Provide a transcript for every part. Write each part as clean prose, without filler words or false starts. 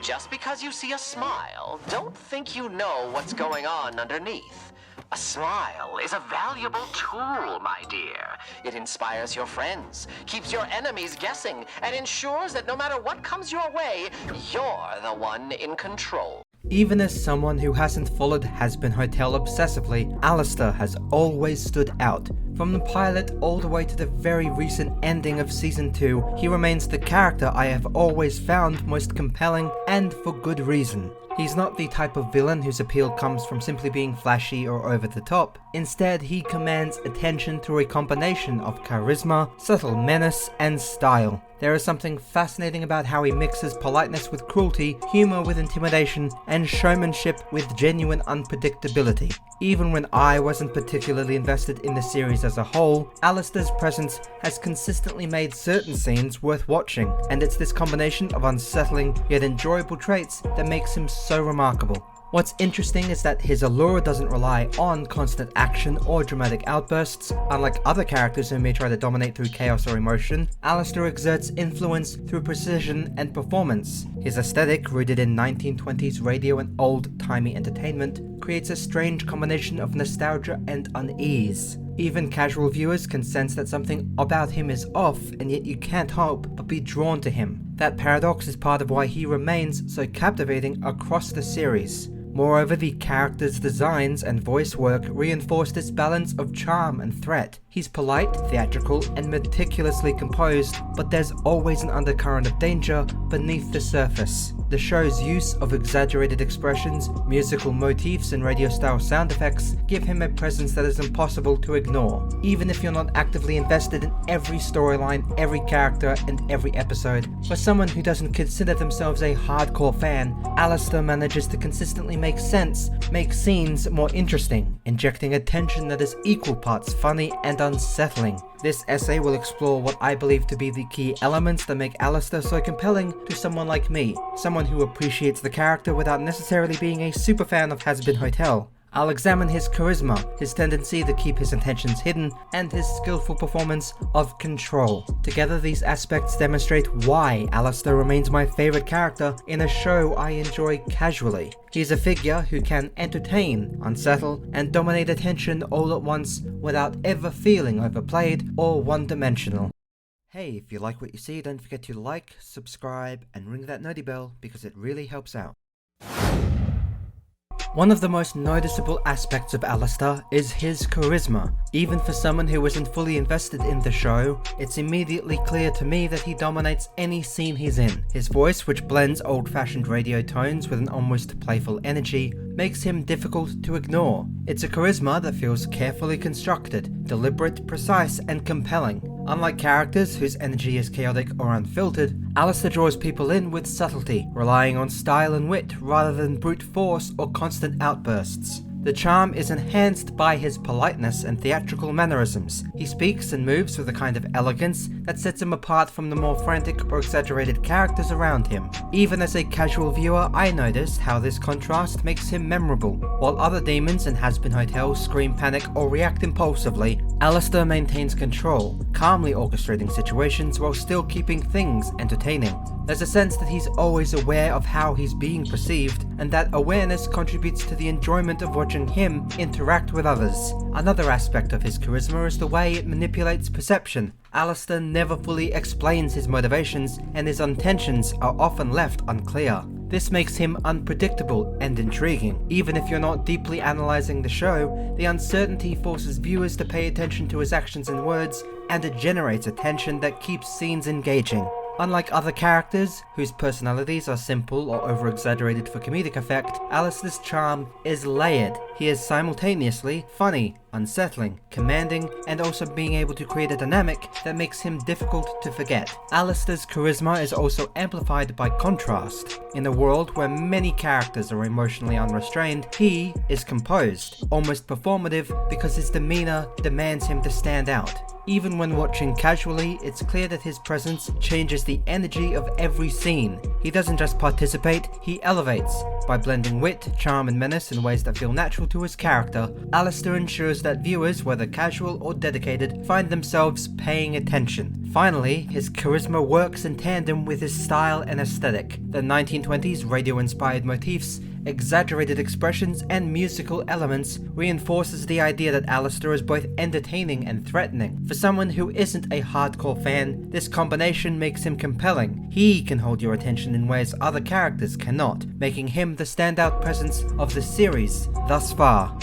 Just because you see a smile, don't think you know what's going on underneath. A smile is a valuable tool, my dear. It inspires your friends, keeps your enemies guessing, and ensures that no matter what comes your way, you're the one in control. Even as someone who hasn't followed Hazbin Hotel obsessively, Alastor has always stood out. From the pilot all the way to the very recent ending of Season 2, he remains the character I have always found most compelling, and for good reason. He's not the type of villain whose appeal comes from simply being flashy or over the top. Instead, he commands attention through a combination of charisma, subtle menace, and style. There is something fascinating about how he mixes politeness with cruelty, humor with intimidation, and showmanship with genuine unpredictability. Even when I wasn't particularly invested in the series as a whole, Alastor's presence has consistently made certain scenes worth watching, and it's this combination of unsettling yet enjoyable traits that makes him so remarkable. What's interesting is that his allure doesn't rely on constant action or dramatic outbursts. Unlike other characters who may try to dominate through chaos or emotion, Alastor exerts influence through precision and performance. His aesthetic, rooted in 1920s radio and old-timey entertainment, creates a strange combination of nostalgia and unease. Even casual viewers can sense that something about him is off, and yet you can't help but be drawn to him. That paradox is part of why he remains so captivating across the series. Moreover, the character's designs and voice work reinforce this balance of charm and threat. He's polite, theatrical, and meticulously composed, but there's always an undercurrent of danger beneath the surface. The show's use of exaggerated expressions, musical motifs, and radio-style sound effects give him a presence that is impossible to ignore. Even if you're not actively invested in every storyline, every character, and every episode, for someone who doesn't consider themselves a hardcore fan, Alastor manages to consistently make sense, make scenes more interesting, injecting a tension that is equal parts funny and unsettling. This essay will explore what I believe to be the key elements that make Alastor so compelling to someone like me, someone who appreciates the character without necessarily being a superfan of Hazbin Hotel. I'll examine his charisma, his tendency to keep his intentions hidden, and his skillful performance of control. Together, these aspects demonstrate why Alastor remains my favorite character in a show I enjoy casually. He's a figure who can entertain, unsettle, and dominate attention all at once without ever feeling overplayed or one-dimensional. Hey, if you like what you see, don't forget to like, subscribe, and ring that noti bell because it really helps out. One of the most noticeable aspects of Alastor is his charisma. Even for someone who isn't fully invested in the show, it's immediately clear to me that he dominates any scene he's in. His voice, which blends old-fashioned radio tones with an almost playful energy, makes him difficult to ignore. It's a charisma that feels carefully constructed, deliberate, precise, and compelling. Unlike characters whose energy is chaotic or unfiltered, Alastor draws people in with subtlety, relying on style and wit rather than brute force or constant outbursts. The charm is enhanced by his politeness and theatrical mannerisms. He speaks and moves with a kind of elegance that sets him apart from the more frantic or exaggerated characters around him. Even as a casual viewer, I noticed how this contrast makes him memorable. While other demons in Hazbin Hotel scream panic or react impulsively, Alastor maintains control, calmly orchestrating situations while still keeping things entertaining. There's a sense that he's always aware of how he's being perceived, and that awareness contributes to the enjoyment of watching him interact with others. Another aspect of his charisma is the way it manipulates perception. Alastor never fully explains his motivations, and his intentions are often left unclear. This makes him unpredictable and intriguing. Even if you're not deeply analyzing the show, the uncertainty forces viewers to pay attention to his actions and words, and it generates a tension that keeps scenes engaging. Unlike other characters, whose personalities are simple or over-exaggerated for comedic effect, Alastor's charm is layered. He is simultaneously funny, unsettling, commanding, and also being able to create a dynamic that makes him difficult to forget. Alastor's charisma is also amplified by contrast. In a world where many characters are emotionally unrestrained, he is composed, almost performative, because his demeanor demands him to stand out. Even when watching casually, it's clear that his presence changes the energy of every scene. He doesn't just participate, he elevates. By blending wit, charm and menace in ways that feel natural to his character, Alastor ensures that viewers, whether casual or dedicated, find themselves paying attention. Finally, his charisma works in tandem with his style and aesthetic. The 1920s radio-inspired motifs, exaggerated expressions and musical elements reinforces the idea that Alastor is both entertaining and threatening. For someone who isn't a hardcore fan, this combination makes him compelling. He can hold your attention in ways other characters cannot, making him the standout presence of the series thus far.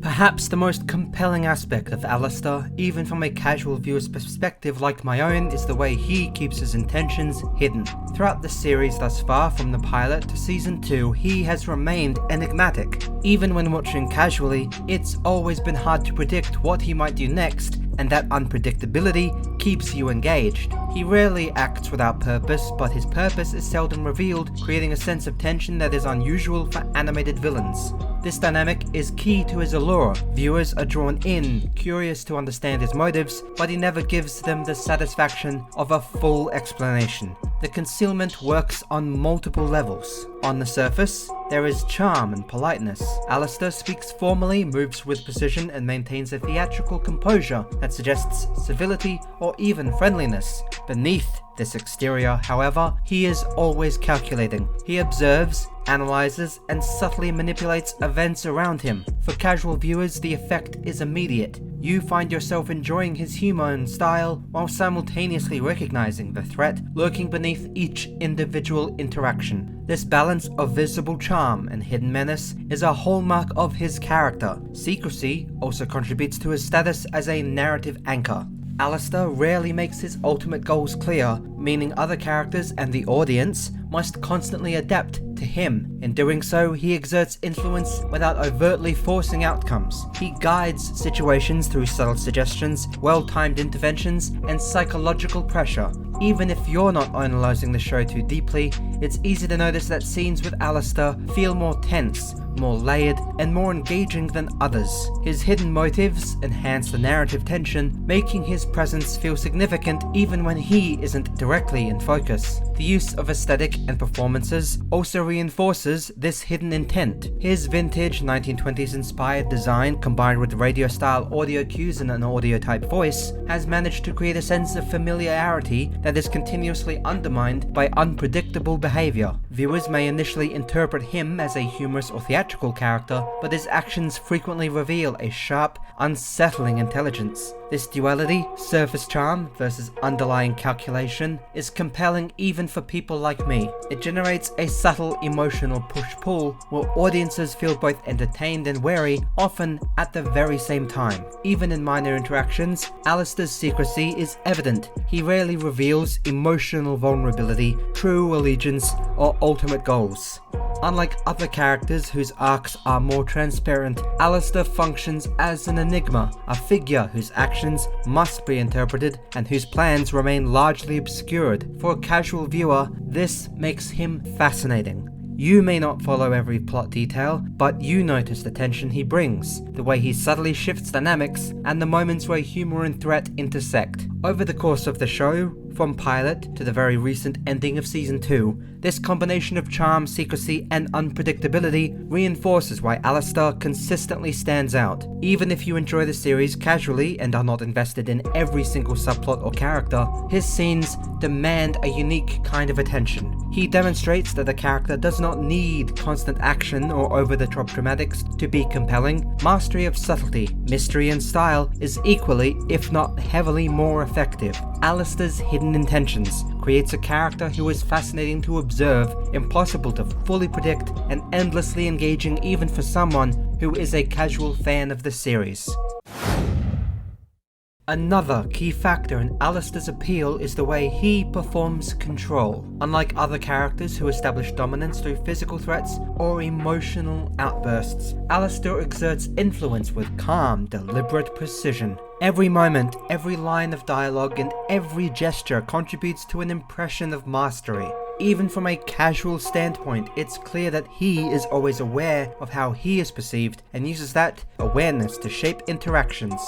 Perhaps the most compelling aspect of Alastor, even from a casual viewer's perspective like my own, is the way he keeps his intentions hidden. Throughout the series thus far, from the pilot to season 2, he has remained enigmatic. Even when watching casually, it's always been hard to predict what he might do next, and that unpredictability keeps you engaged. He rarely acts without purpose, but his purpose is seldom revealed, creating a sense of tension that is unusual for animated villains. This dynamic is key to his allure. Viewers are drawn in, curious to understand his motives, but he never gives them the satisfaction of a full explanation. The concealment works on multiple levels. On the surface, there is charm and politeness. Alastor speaks formally, moves with precision, and maintains a theatrical composure that suggests civility or even friendliness. Beneath this exterior, however, he is always calculating. He observes, analyzes, and subtly manipulates events around him. For casual viewers, the effect is immediate. You find yourself enjoying his humor and style while simultaneously recognizing the threat lurking beneath each individual interaction. This balance of visible charm and hidden menace is a hallmark of his character. Secrecy also contributes to his status as a narrative anchor. Alastor rarely makes his ultimate goals clear, meaning other characters and the audience must constantly adapt to him. In doing so, he exerts influence without overtly forcing outcomes. He guides situations through subtle suggestions, well-timed interventions, and psychological pressure. Even if you're not analyzing the show too deeply, it's easy to notice that scenes with Alastor feel more tense, more layered, and more engaging than others. His hidden motives enhance the narrative tension, making his presence feel significant even when he isn't directly in focus. The use of aesthetic and performances also reinforces this hidden intent. His vintage 1920s inspired design, combined with radio-style audio cues and an audio-type voice, has managed to create a sense of familiarity that is continuously undermined by unpredictable behavior. Viewers may initially interpret him as a humorous or theatrical character, but his actions frequently reveal a sharp, unsettling intelligence. This duality, surface charm versus underlying calculation, is compelling even for people like me. It generates a subtle emotional push-pull where audiences feel both entertained and wary, often at the very same time. Even in minor interactions, Alastor's secrecy is evident. He rarely reveals emotional vulnerability, true allegiance, or ultimate goals. Unlike other characters whose arcs are more transparent, Alastor functions as an enigma, a figure whose actions must be interpreted and whose plans remain largely obscured. For a casual viewer, this makes him fascinating. You may not follow every plot detail, but you notice the tension he brings, the way he subtly shifts dynamics, and the moments where humor and threat intersect. Over the course of the show, from pilot to the very recent ending of season 2, this combination of charm, secrecy, and unpredictability reinforces why Alastor consistently stands out. Even if you enjoy the series casually and are not invested in every single subplot or character, his scenes demand a unique kind of attention. He demonstrates that the character does not need constant action or over-the-top dramatics to be compelling. Mastery of subtlety, mystery, and style is equally, if not heavily, more effective. Alastor's hidden intentions creates a character who is fascinating to observe, impossible to fully predict, and endlessly engaging even for someone who is a casual fan of the series. Another key factor in Alastor's appeal is the way he performs control. Unlike other characters who establish dominance through physical threats or emotional outbursts, Alastor exerts influence with calm, deliberate precision. Every moment, every line of dialogue, and every gesture contributes to an impression of mastery. Even from a casual standpoint, it's clear that he is always aware of how he is perceived and uses that awareness to shape interactions.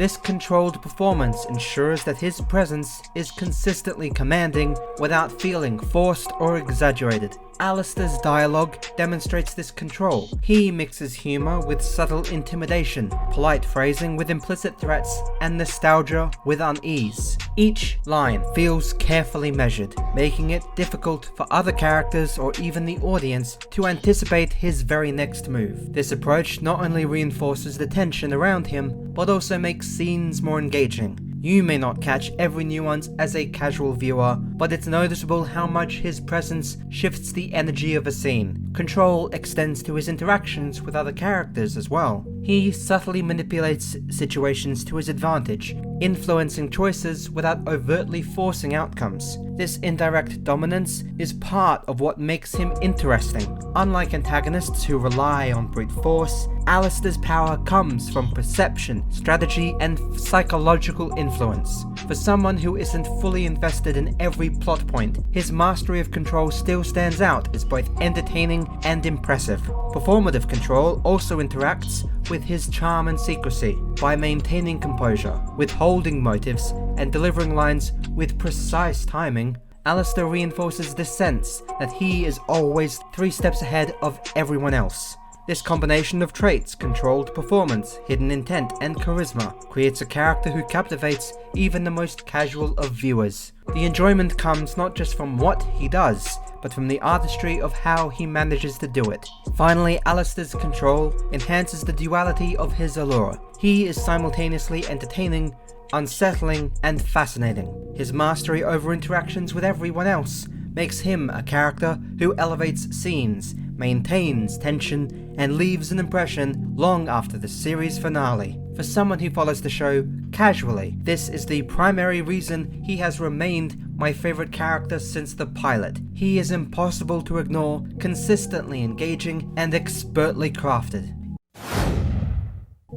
This controlled performance ensures that his presence is consistently commanding without feeling forced or exaggerated. Alastor's dialogue demonstrates this control. He mixes humor with subtle intimidation, polite phrasing with implicit threats, and nostalgia with unease. Each line feels carefully measured, making it difficult for other characters or even the audience to anticipate his very next move. This approach not only reinforces the tension around him, but also makes scenes more engaging. You may not catch every nuance as a casual viewer, but it's noticeable how much his presence shifts the energy of a scene. Control extends to his interactions with other characters as well. He subtly manipulates situations to his advantage, influencing choices without overtly forcing outcomes. This indirect dominance is part of what makes him interesting. Unlike antagonists who rely on brute force, Alastor's power comes from perception, strategy, and psychological influence. For someone who isn't fully invested in every plot point, his mastery of control still stands out as both entertaining and impressive. Performative Control also interacts with his charm and secrecy by maintaining composure, withholding motives, and delivering lines with precise timing. Alastor reinforces the sense that he is always 3 steps ahead of everyone else. This combination of traits, controlled performance, hidden intent, and charisma creates a character who captivates even the most casual of viewers. The enjoyment comes not just from what he does, but from the artistry of how he manages to do it. Finally, Alastor's control enhances the duality of his allure. He is simultaneously entertaining, unsettling, and fascinating. His mastery over interactions with everyone else makes him a character who elevates scenes, maintains tension, and leaves an impression long after the series finale. For someone who follows the show casually, this is the primary reason he has remained my favorite character since the pilot. He is impossible to ignore, consistently engaging, and expertly crafted.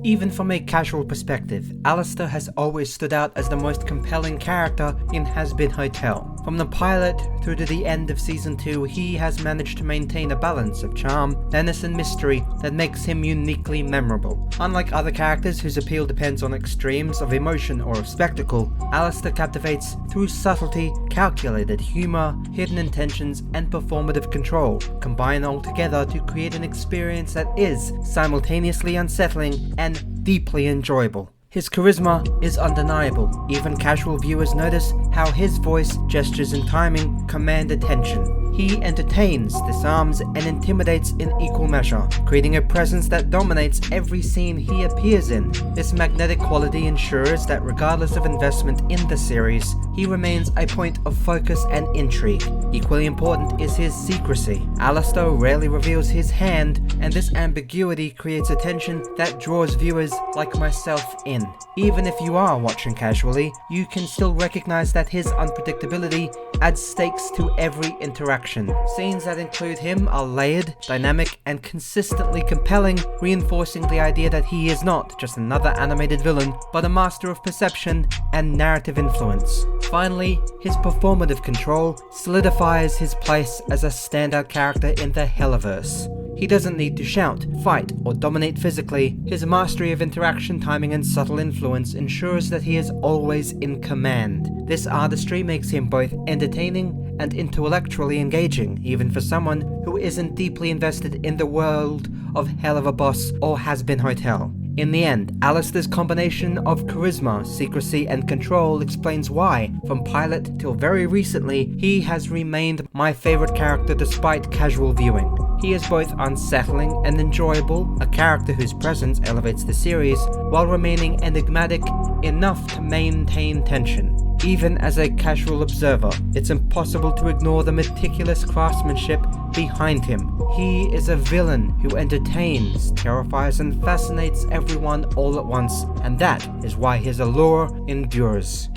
Even from a casual perspective, Alastor has always stood out as the most compelling character in Hazbin Hotel. From the pilot through to the end of Season 2, he has managed to maintain a balance of charm, menace, and mystery that makes him uniquely memorable. Unlike other characters whose appeal depends on extremes of emotion or of spectacle, Alastor captivates through subtlety, calculated humor, hidden intentions, and performative control, combine all together to create an experience that is simultaneously unsettling and deeply enjoyable. His charisma is undeniable. Even casual viewers notice how his voice, gestures, and timing command attention. He entertains, disarms, and intimidates in equal measure, creating a presence that dominates every scene he appears in. This magnetic quality ensures that regardless of investment in the series, he remains a point of focus and intrigue. Equally important is his secrecy. Alastor rarely reveals his hand, and this ambiguity creates a tension that draws viewers like myself in. Even if you are watching casually, you can still recognize that his unpredictability adds stakes to every interaction. Scenes that include him are layered, dynamic, and consistently compelling, reinforcing the idea that he is not just another animated villain, but a master of perception and narrative influence. Finally, his performative control solidifies his place as a standout character in the Helliverse. He doesn't need to shout, fight, or dominate physically. His mastery of interaction, timing, and subtle influence ensures that he is always in command. This artistry makes him both entertaining and intellectually engaging, even for someone who isn't deeply invested in the world of Helliver Boss or Hazbin Hotel. In the end, Alastor's combination of charisma, secrecy, and control explains why, from pilot till very recently, he has remained my favorite character despite casual viewing. He is both unsettling and enjoyable, a character whose presence elevates the series, while remaining enigmatic enough to maintain tension. Even as a casual observer, it's impossible to ignore the meticulous craftsmanship behind him. He is a villain who entertains, terrifies, and fascinates everyone all at once, and that is why his allure endures.